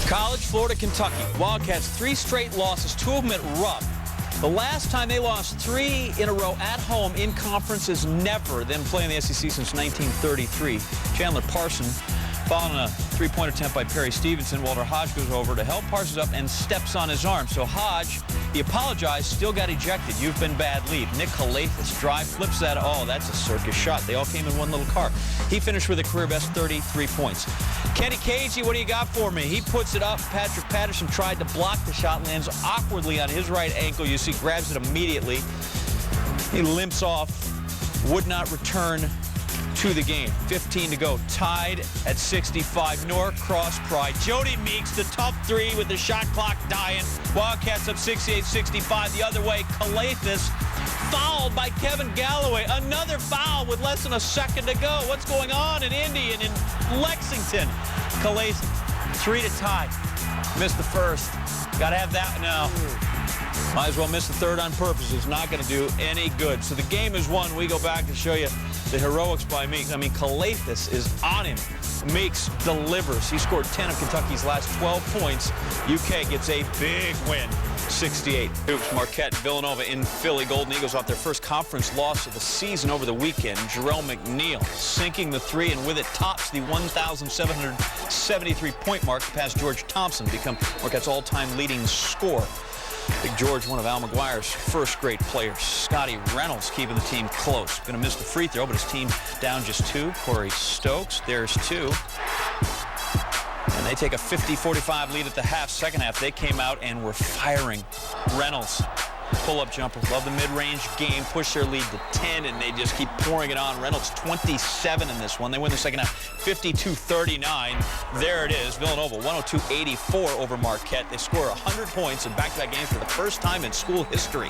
College, Florida, Kentucky. Wildcats 3 straight losses, 2 of them at Rupp. The last time they lost 3 in a row at home in conference is never them playing the SEC since 1933. Chandler Parson following a three-point attempt by Perry Stevenson. Walter Hodge goes over to help Parsons up and steps on his arm. So Hodge, he apologized, still got ejected. You've been bad lead. Nick Calathis drive, flips that. Oh, that's a circus shot. They all came in one little car. He finished with a career-best 33 points. Kenny Casey, what do you got for me? He puts it up. Patrick Patterson tried to block the shot, lands awkwardly on his right ankle. You see, grabs it immediately. He limps off, would not return to the game. 15 to go. Tied at 65. Norcross Pride. Jody Meeks, the tough 3 with the shot clock dying. Wildcats up 68-65. The other way, Calathis fouled by Kevin Galloway. Another foul with less than a second to go. What's going on in Indy and in Lexington? Calathis, 3 to tie. Missed the first. Got to have that now. Might as well miss the third on purpose. It's not going to do any good. So the game is won. We go back and show you the heroics by Meeks. I mean, Calathis is on him. Meeks delivers. He scored 10 of Kentucky's last 12 points. UK gets a big win, 68. Hoops, Marquette, Villanova in Philly. Golden Eagles off their first conference loss of the season over the weekend. Jerome McNeil sinking the 3 and with it tops the 1,773-point mark to pass George Thompson, become Marquette's all-time leading scorer. Big George, one of Al McGuire's first great players. Scotty Reynolds keeping the team close. Going to miss the free throw, but his team down just 2. Corey Stokes, there's 2. And they take a 50-45 lead at the half. Second half, they came out and were firing. Reynolds, pull-up jumper. Love the mid-range game. Push their lead to 10, and they just keep pouring it on. Reynolds 27 in this one. They win the second half 52-39. There it is. Villanova 102-84 over Marquette. They score 100 points in back-to-back games for the first time in school history.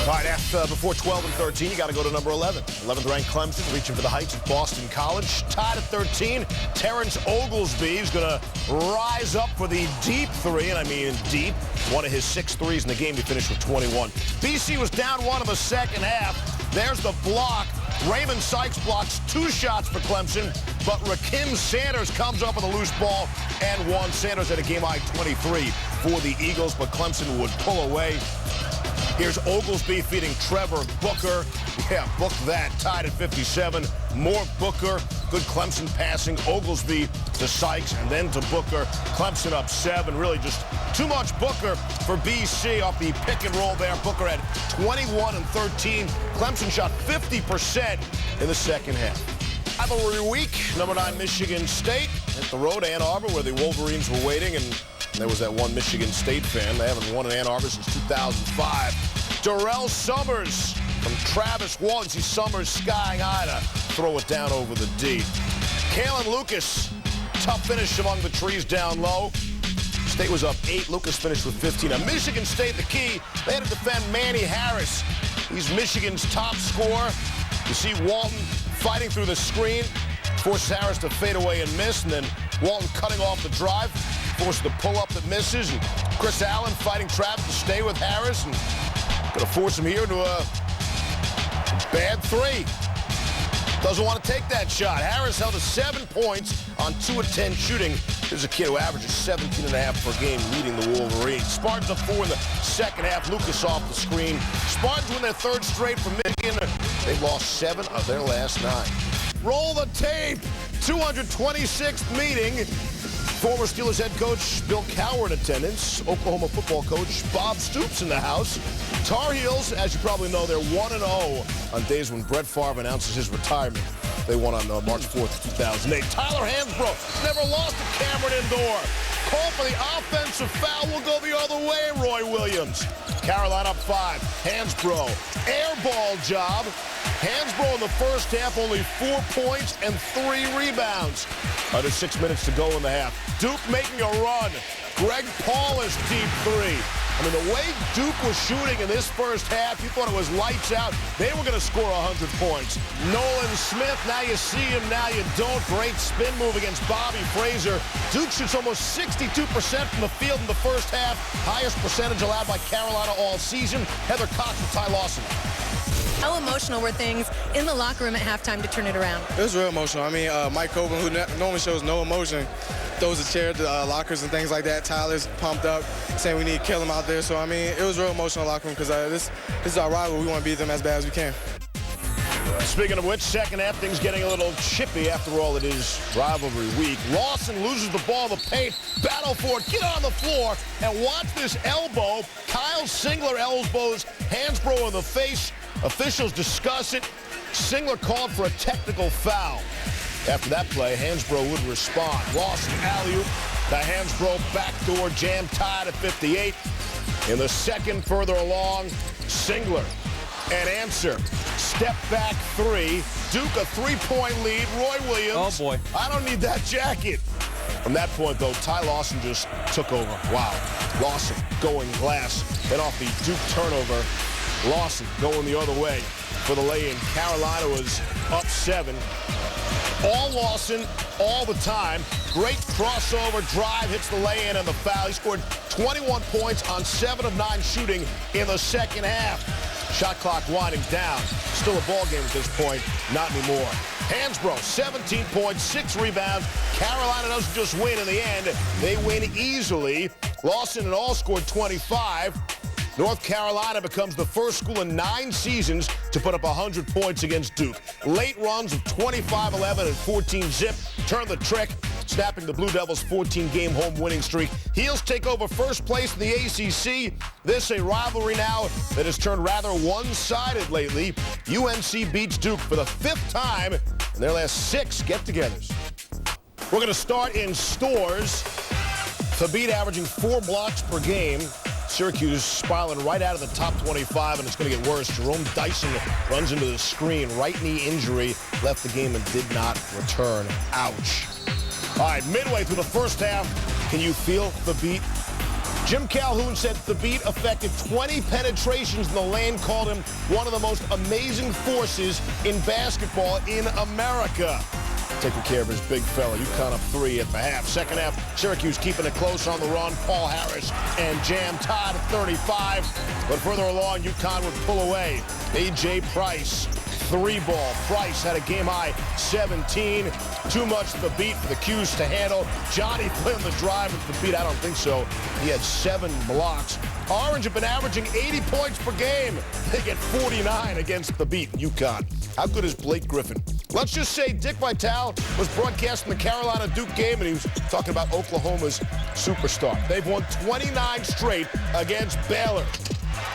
All right, before 12 and 13, you got to go to number 11. 11th ranked Clemson, reaching for the heights at Boston College. Tied at 13, Terrence Oglesby is going to rise up for the deep 3, and I mean deep. One of his 6 threes in the game. He finished with 21. BC was down 1 in the second half. There's the block. Raymond Sykes blocks 2 shots for Clemson, but Rakim Sanders comes up with a loose ball and 1. Sanders had a game-high 23 for the Eagles, but Clemson would pull away. Here's Oglesby feeding Trevor Booker. Yeah, book that. Tied at 57. More Booker. Good Clemson passing. Oglesby to Sykes and then to Booker. Clemson up 7. Really just too much Booker for BC off the pick and roll there. Booker had 21 and 13. Clemson shot 50% in the second half. Rivalry week. Number 9 Michigan State at the road, Ann Arbor, where the Wolverines were waiting, and there was that one Michigan State fan. They haven't won in Ann Arbor since 2005. Darrell Summers from Travis Walton. See Summers skying high to throw it down over the D. Kalen Lucas, tough finish among the trees down low. State was up 8. Lucas finished with 15. Now Michigan State, the key, they had to defend Manny Harris. He's Michigan's top scorer. You see Walton fighting through the screen. Forces Harris to fade away and miss, and then Walton cutting off the drive. Forced the pull-up that misses, and Chris Allen fighting Travis to stay with Harris, and going to force him here into a bad 3. Doesn't want to take that shot. Harris held to 7 points on 2 of 10 shooting. There's a kid who averages 17.5 per game leading the Wolverines. Spartans up 4 in the second half. Lucas off the screen. Spartans win their 3rd straight from Michigan. They've lost 7 of their last 9. Roll the tape. 226th meeting. Former Steelers head coach Bill Cowher in attendance. Oklahoma football coach Bob Stoops in the house. Tar Heels, as you probably know, they're 1-0 on days when Brett Favre announces his retirement. They won on March 4th, 2008. Tyler Hansbrough never lost to Cameron Indoor. Call for the offensive foul. Will go the other way, Roy Williams. Carolina up 5. Hansbrough, air ball job. Hansbrough in the first half, only 4 points and 3 rebounds. Under 6 minutes to go in the half. Duke making a run. Greg Paulus deep 3. I mean, the way Duke was shooting in this first half, you thought it was lights out. They were going to score 100 points. Nolan Smith, now you see him, now you don't. Great spin move against Bobby Fraser. Duke shoots almost 62% from the field in the first half. Highest percentage allowed by Carolina all season. Heather Cox and Ty Lawson. How emotional were things in the locker room at halftime to turn it around? It was real emotional. I mean, Mike Coburn, who normally shows no emotion, throws a chair to lockers and things like that. Tyler's pumped up, saying we need to kill him out there. So, I mean, it was real emotional locker room because this is our rival. We want to beat them as bad as we can. Speaking of which, second half, things getting a little chippy. After all, it is rivalry week. Lawson loses the ball in the paint. Battle for it. Get on the floor and watch this elbow. Kyle Singler elbows Hansbrough in the face. Officials discuss it. Singler called for a technical foul. After that play, Hansbrough would respond. Lawson alley-oop. The Hansbrough backdoor jam tied at 58. In the second, further along, Singler an answer. Step back three. Duke a three-point lead. Roy Williams. Oh, boy. I don't need that jacket. From that point, though, Ty Lawson just took over. Wow. Lawson going glass. Then off the Duke turnover, Lawson going the other way for the lay-in. Carolina was up 7. All Lawson, all the time. Great crossover drive, hits the lay-in and the foul. He scored 21 points on 7 of 9 shooting in the second half. Shot clock winding down. Still a ball game at this point. Not anymore. Hansbrough, 17 points, 6 rebounds. Carolina doesn't just win in the end. They win easily. Lawson in all scored 25. North Carolina becomes the first school in 9 seasons to put up 100 points against Duke. Late runs of 25-11 and 14-zip turn the trick, snapping the Blue Devils' 14-game home winning streak. Heels take over first place in the ACC. This a rivalry now that has turned rather one-sided lately. UNC beats Duke for the 5th time in their last 6 get-togethers. We're going to start in Stores. Thabeet averaging 4 blocks per game. Syracuse spiraling right out of the top 25, and it's going to get worse. Jerome Dyson runs into the screen. Right knee injury, left the game and did not return. Ouch. All right, midway through the first half, can you feel Thabeet? Jim Calhoun said Thabeet affected 20 penetrations in the lane, called him one of the most amazing forces in basketball in America. Taking care of his big fella. UConn up 3 at the half. Second half, Syracuse keeping it close on the run. Paul Harris and Jam tied at 35. But further along, UConn would pull away. A.J. Price, 3-ball. Price had a game-high 17. Too much Thabeet for the Cuse to handle. Johnny Flynn the drive with Thabeet. I don't think so. He had 7 blocks. Orange have been averaging 80 points per game. They get 49 against Thabeet, UConn. How good is Blake Griffin? Let's just say Dick Vitale was broadcasting the Carolina-Duke game, and he was talking about Oklahoma's superstar. They've won 29 straight against Baylor.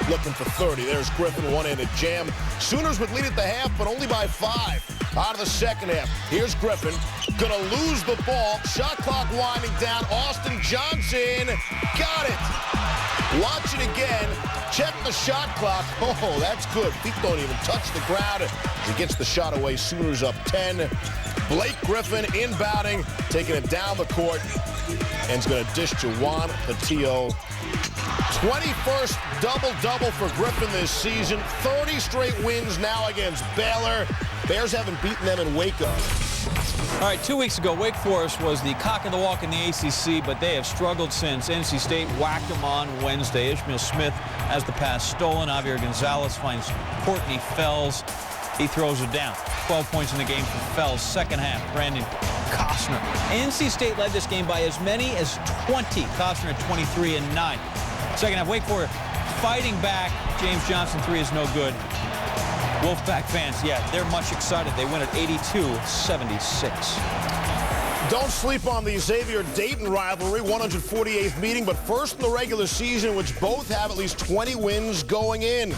Looking for 30. There's Griffin, one-handed jam. Sooners would lead at the half, but only by 5. Out of the second half, here's Griffin. Gonna lose the ball. Shot clock winding down. Austin Johnson got it. Watch it again. Check the shot clock. Oh, that's good. Feet don't even touch the ground. He gets the shot away. Sooners up 10. Blake Griffin inbounding, taking it down the court, and is going to dish to Juan Patillo. 21st double-double for Griffin this season. 30 straight wins now against Baylor. Bears haven't beaten them in Waco. All right, 2 weeks ago, Wake Forest was the cock of the walk in the ACC, but they have struggled since. NC State whacked them on Wednesday. Ishmael Smith has the pass stolen. Javier Gonzalez finds Courtney Fells. He throws it down. 12 points in the game for Fells. Second half, Brandon Costner. NC State led this game by as many as 20. Costner at 23 and 9. Second half, Wake Forest fighting back. James Johnson 3 is no good. Wolfpack fans, yeah, they're much excited. They win at 82-76. Don't sleep on the Xavier-Dayton rivalry, 148th meeting, but first in the regular season, which both have at least 20 wins going in.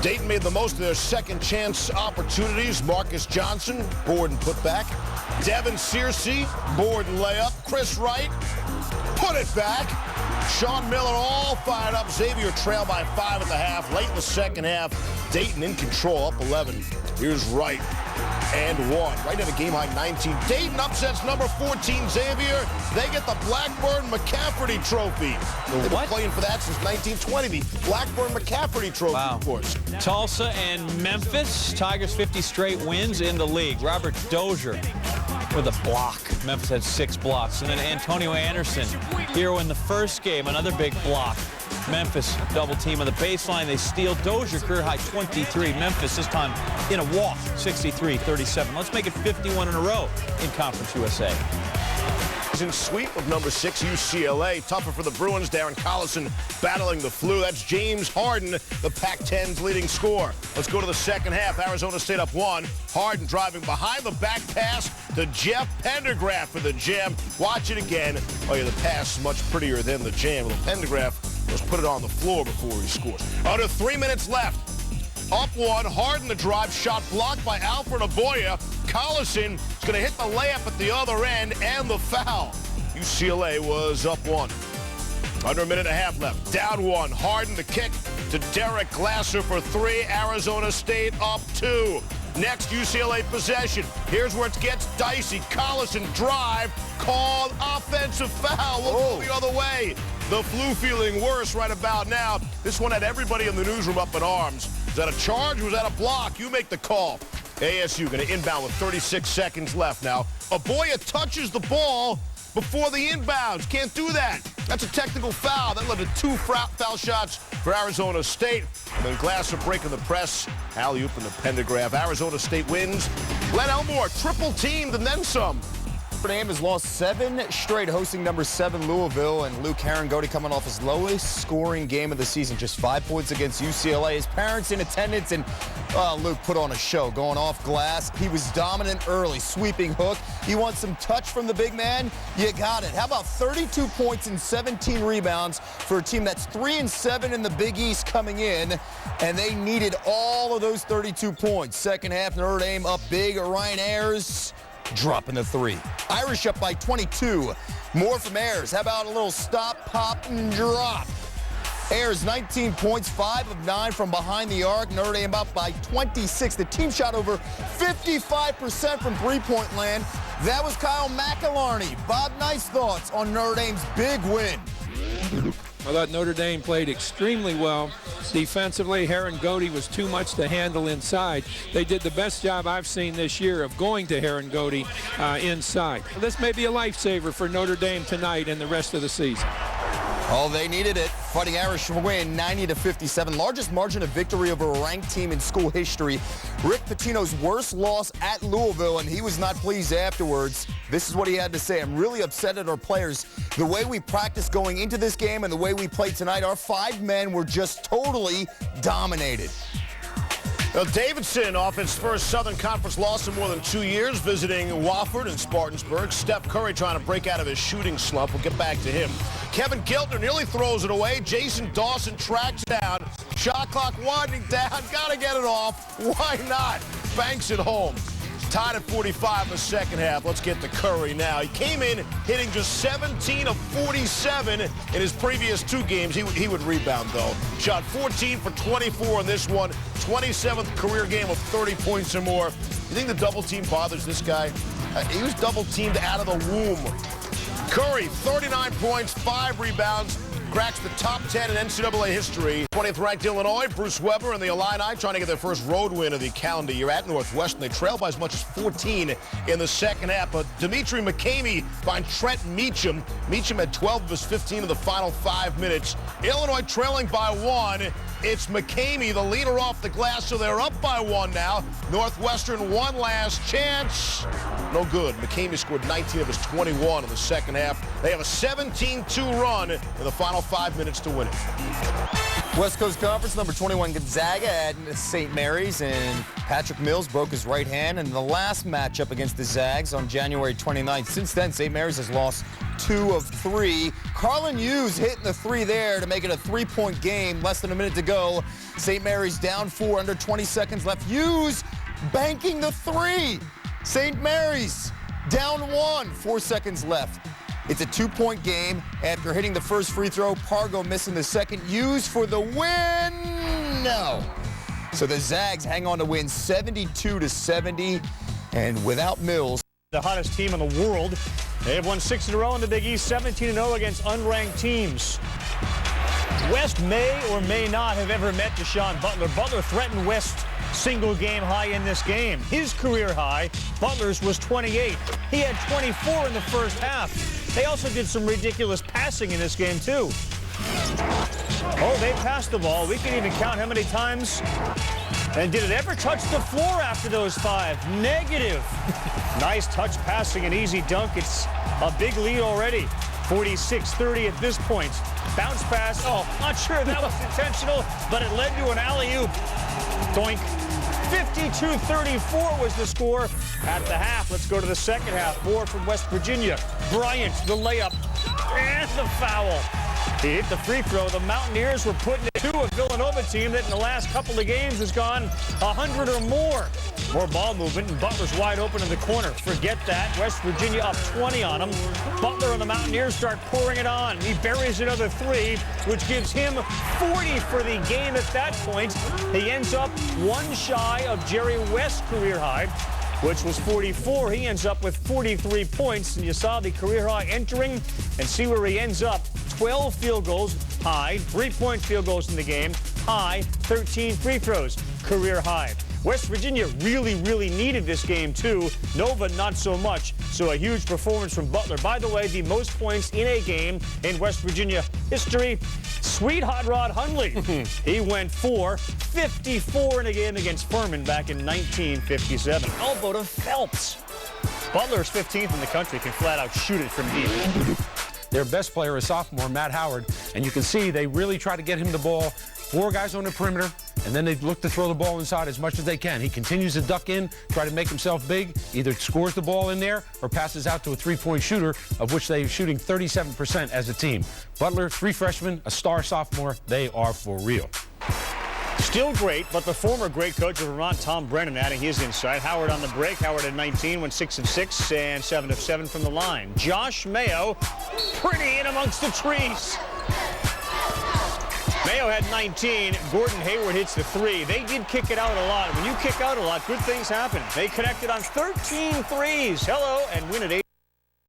Dayton made the most of their second chance opportunities. Marcus Johnson, board and put back. Devin Searcy, board and layup. Chris Wright, put it back. Sean Miller all fired up. Xavier trailed by 5 at the half. Late in the second half, Dayton in control, up 11. Here's Wright and 1. Right at a game-high 19. Dayton upsets number 14 Xavier. They get the Blackburn McCafferty Trophy. They've been playing for that since 1920. The Blackburn McCafferty Trophy, of course. Tulsa and Memphis. Tigers 50 straight wins in the league. Robert Dozier with a block. Memphis had 6 blocks. And then Antonio Anderson, hero in the first game, another big block. Memphis double team on the baseline. They steal. Dozier career high 23. Memphis this time in a walk, 63-37. Let's make it 51 in a row in Conference USA. in sweep of number 6 UCLA. Tougher for the Bruins. Darren Collison battling the flu. That's James Harden, the Pac-10's leading scorer. Let's go to the second half. Arizona State up 1. Harden driving behind the back pass to Jeff Pendergraft for the jam. Watch it again. Oh yeah, the pass much prettier than the jam. Well, Pendergraft was put it on the floor before he scores. Under 3 minutes left. Up 1, Harden the drive, shot blocked by Alfred Aboya. Collison is going to hit the layup at the other end and the foul. UCLA was up 1. Under a minute and a half left. Down 1. Harden the kick to Derek Glasser for 3. Arizona State up 2. Next UCLA possession. Here's where it gets dicey. Collison drive, called offensive foul. We'll go the other way. The flu feeling worse right about now. This one had everybody in the newsroom up in arms. Is that a charge or was that a block? You make the call. ASU going to inbound with 36 seconds left now. Aboya touches the ball before the inbounds. Can't do that. That's a technical foul. That led to 2 foul shots for Arizona State. And then Glasser breaking the press. Alley-oop in the Pendergraft. Arizona State wins. Glenn Elmore triple teamed and then some. Notre Dame has lost 7 straight, hosting number 7 Louisville, and Luke Herringody coming off his lowest scoring game of the season, just 5 points against UCLA. His parents in attendance, and Luke put on a show, going off glass. He was dominant early, sweeping hook. You want some touch from the big man? You got it. How about 32 points and 17 rebounds for a team that's 3-7 in the Big East coming in, and they needed all of those 32 points. Second half, Notre Dame up big. Ryan Ayers dropping the 3. Irish up by 22. More from Ayers. How about a little stop, pop, and drop? Ayers 19 points, 5 of 9 from behind the arc. Notre Dame up by 26. The team shot over 55% from three-point land. That was Kyle McIlarney. Bob, nice thoughts on Notre Dame's big win. I thought Notre Dame played extremely well. Defensively, Herringody was too much to handle inside. They did the best job I've seen this year of going to Herringody inside. This may be a lifesaver for Notre Dame tonight and the rest of the season. Oh, they needed it. Fighting Irish win 90-57. Largest margin of victory over a ranked team in school history. Rick Pitino's worst loss at Louisville, and he was not pleased afterwards. This is what he had to say. I'm really upset at our players. The way we practiced going into this game and the way we played tonight, our 5 men were just totally dominated. Well, Davidson off his first Southern Conference loss in more than 2 years, visiting Wofford and Spartansburg. Steph Curry trying to break out of his shooting slump. We'll get back to him. Kevin Giltner nearly throws it away. Jason Dawson tracks down. Shot clock winding down. Got to get it off. Why not? Banks it home. Tied at 45 in the second half. Let's get to Curry now. He came in hitting just 17 of 47 in his previous 2 games. He would rebound, though. Shot 14 for 24 in this one. 27th career game of 30 points or more. You think the double team bothers this guy? He was double teamed out of the womb. Curry, 39 points, 5 rebounds. Cracks the top 10 in NCAA history. 20th ranked Illinois, Bruce Weber and the Illini trying to get their first road win of the calendar year at Northwestern. They trail by as much as 14 in the second half. But Dimitri McCamey finds Trent Meacham. Meacham had 12 of his 15 in the final 5 minutes. Illinois trailing by 1. It's McCamey, the leader, off the glass, so they're up by 1 now. Northwestern, one last chance. No good. McCamey scored 19 of his 21 in the second half. They have a 17-2 run in the final 5 minutes to win it. West Coast Conference, number 21 Gonzaga at St. Mary's, and Patrick Mills broke his right hand in the last matchup against the Zags on January 29th. Since then, St. Mary's has lost 2 of 3. Carlin Hughes hitting the 3 there to make it a 3-point game. Less than a minute to go. St. Mary's down 4, under 20 seconds left. Hughes banking the 3. St. Mary's down 1, 4 seconds left. It's a 2-point game. After hitting the first free throw, Pargo missing the second. Hughes for the win. No. So the Zags hang on to win 72-70, and without Mills. The hottest team in the world. They have won 6 in a row in the Big East, 17-0 against unranked teams. West may or may not have ever met Deshaun Butler. Butler threatened West single game high in this game. His career high, Butler's, was 28. He had 24 in the first half. They also did some ridiculous passing in this game, too. Oh, they passed the ball. We can even count how many times. And did it ever touch the floor after those 5? Negative. Nice touch passing, an easy dunk. It's a big lead already. 46-30 at this point. Bounce pass. Oh, not sure that was intentional, but it led to an alley-oop. Doink. 52-34 was the score at the half. Let's go to the second half. More from West Virginia. Bryant, the layup, and the foul. He hit the free throw. The Mountaineers were putting it to a Villanova team that in the last couple of games has gone 100 or more. More ball movement, and Butler's wide open in the corner. Forget that. West Virginia up 20 on him. Butler and the Mountaineers start pouring it on. He buries another three, which gives him 40 for the game at that point. He ends up one shy of Jerry West's career high, which was 44. He ends up with 43 points, and you saw the career high entering, and see where he ends up. 12 field goals, high, 3-point field goals in the game, high, 13 free throws, career high. West Virginia really, really needed this game, too. Nova, not so much. So a huge performance from Butler. By the way, the most points in a game in West Virginia history, Sweet Hot Rod Hundley. He went 54 in a game against Furman back in 1957. Elbow to Phelps. Butler's 15th in the country, can flat out shoot it from deep. Their best player is sophomore Matt Howard, and you can see they really try to get him the ball. 4 guys on the perimeter, and then they look to throw the ball inside as much as they can. He continues to duck in, try to make himself big, either scores the ball in there or passes out to a 3-point shooter, of which they're shooting 37% as a team. Butler, 3 freshmen, a star sophomore, they are for real. Still great, but the former great coach of Vermont, Tom Brennan, adding his insight. Howard on the break. Howard at 19 went 6 of 6 and 7 of 7 from the line. Josh Mayo, pretty in amongst the trees. Mayo had 19. Gordon Hayward hits the 3. They did kick it out a lot. When you kick out a lot, good things happen. They connected on 13 threes. Hello, and win at 8.